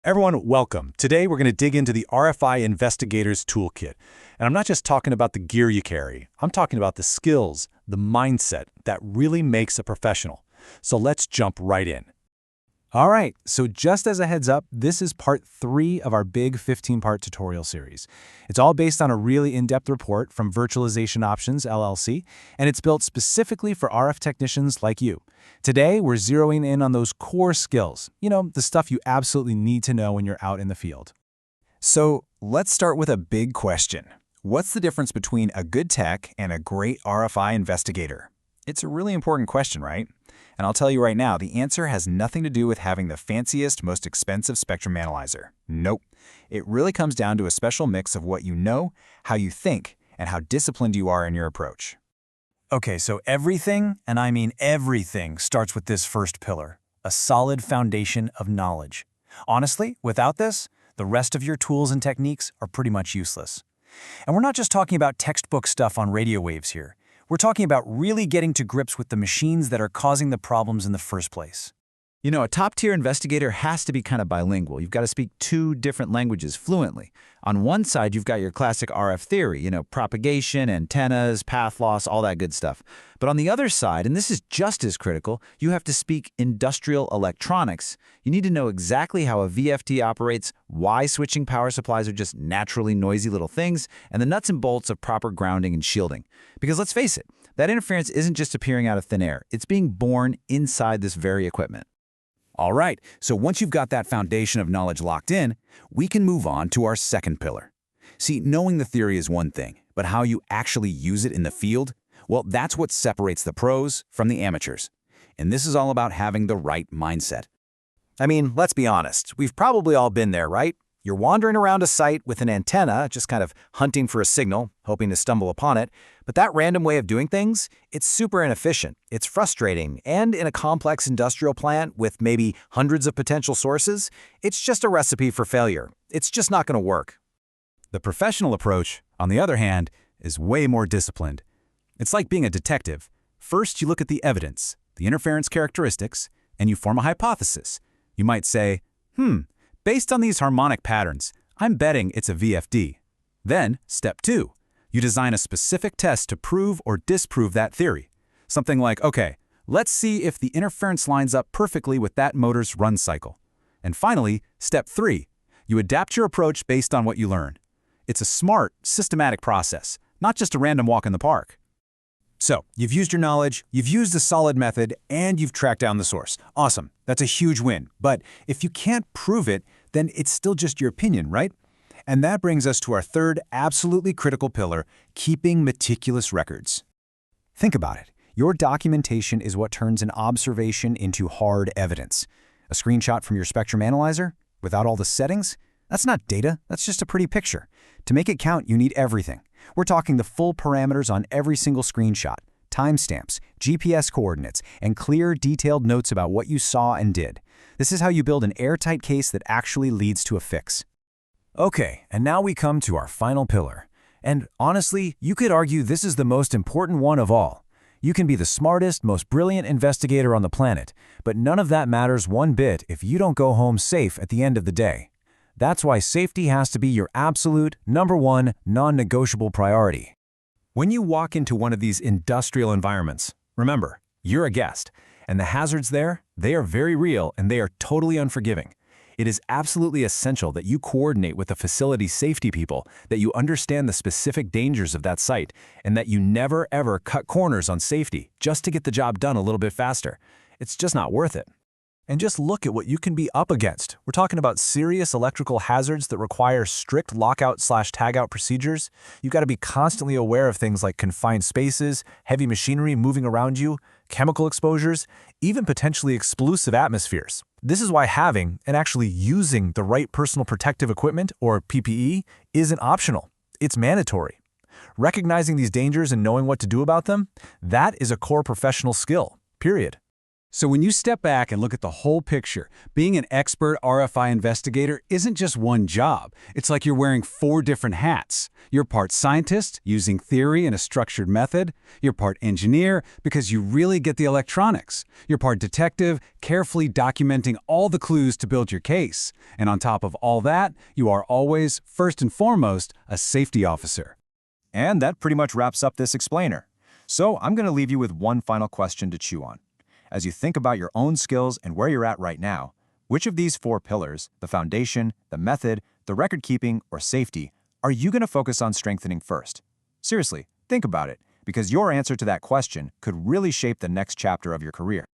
Everyone, welcome. Today we're going to dig into the RFI Investigator's Toolkit. And I'm not just talking about the gear you carry. I'm talking about the skills, the mindset that really makes a professional. So let's jump right in. All right, so just as a heads up, this is part 3 of our big 15-part tutorial series. It's all based on a really in-depth report from Virtualization Options LLC, and it's built specifically for RF technicians like you. Today, we're zeroing in on those core skills, the stuff you absolutely need to know when you're out in the field. So let's start with a big question. What's the difference between a good tech and a great RFI investigator? It's a really important question, right? And I'll tell you right now, the answer has nothing to do with having the fanciest, most expensive spectrum analyzer. Nope. It really comes down to a special mix of what you know, how you think, and how disciplined you are in your approach. Okay, so everything, and I mean everything, starts with this first pillar, a solid foundation of knowledge. Honestly, without this, the rest of your tools and techniques are pretty much useless. And we're not just talking about textbook stuff on radio waves here. We're talking about really getting to grips with the machines that are causing the problems in the first place. A top-tier investigator has to be kind of bilingual. You've got to speak 2 different languages fluently. On one side, you've got your classic RF theory, propagation, antennas, path loss, all that good stuff. But on the other side, and this is just as critical, you have to speak industrial electronics. You need to know exactly how a VFD operates, why switching power supplies are just naturally noisy little things, and the nuts and bolts of proper grounding and shielding. Because let's face it, that interference isn't just appearing out of thin air. It's being born inside this very equipment. All right, so once you've got that foundation of knowledge locked in, we can move on to our second pillar. See, knowing the theory is one thing, but how you actually use it in the field, well, that's what separates the pros from the amateurs. And this is all about having the right mindset. I mean, let's be honest, we've probably all been there, right? You're wandering around a site with an antenna, just kind of hunting for a signal, hoping to stumble upon it. But that random way of doing things, it's super inefficient, it's frustrating, and in a complex industrial plant with maybe hundreds of potential sources, it's just a recipe for failure. It's just not going to work. The professional approach, on the other hand, is way more disciplined. It's like being a detective. First, you look at the evidence, the interference characteristics, and you form a hypothesis. You might say, based on these harmonic patterns, I'm betting it's a VFD. Then, step 2. You design a specific test to prove or disprove that theory. Something like, okay, let's see if the interference lines up perfectly with that motor's run cycle. And finally, step 3. You adapt your approach based on what you learn. It's a smart, systematic process, not just a random walk in the park. So, you've used your knowledge, you've used a solid method, and you've tracked down the source. Awesome. That's a huge win. But if you can't prove it, then it's still just your opinion, right? And that brings us to our third absolutely critical pillar, keeping meticulous records. Think about it. Your documentation is what turns an observation into hard evidence. A screenshot from your spectrum analyzer, without all the settings? That's not data, that's just a pretty picture. To make it count, you need everything. We're talking the full parameters on every single screenshot, timestamps, GPS coordinates, and clear, detailed notes about what you saw and did. This is how you build an airtight case that actually leads to a fix. Okay, and now we come to our final pillar. And honestly, you could argue this is the most important one of all. You can be the smartest, most brilliant investigator on the planet, but none of that matters one bit if you don't go home safe at the end of the day. That's why safety has to be your absolute, #1, non-negotiable priority. When you walk into one of these industrial environments, remember, you're a guest, and the hazards there, they are very real and they are totally unforgiving. It is absolutely essential that you coordinate with the facility safety people, that you understand the specific dangers of that site, and that you never ever cut corners on safety just to get the job done a little bit faster. It's just not worth it. And just look at what you can be up against. We're talking about serious electrical hazards that require strict lockout/tagout procedures. You've got to be constantly aware of things like confined spaces, heavy machinery moving around you, chemical exposures, even potentially explosive atmospheres. This is why having and actually using the right personal protective equipment, or PPE, isn't optional. It's mandatory. Recognizing these dangers and knowing what to do about them, that is a core professional skill, period. So when you step back and look at the whole picture, being an expert RFI investigator isn't just one job. It's like you're wearing 4 different hats. You're part scientist, using theory and a structured method. You're part engineer, because you really get the electronics. You're part detective, carefully documenting all the clues to build your case. And on top of all that, you are always, first and foremost, a safety officer. And that pretty much wraps up this explainer. So I'm going to leave you with one final question to chew on. As you think about your own skills and where you're at right now, which of these 4 pillars, the foundation, the method, the record-keeping, or safety, are you going to focus on strengthening first? Seriously, think about it, because your answer to that question could really shape the next chapter of your career.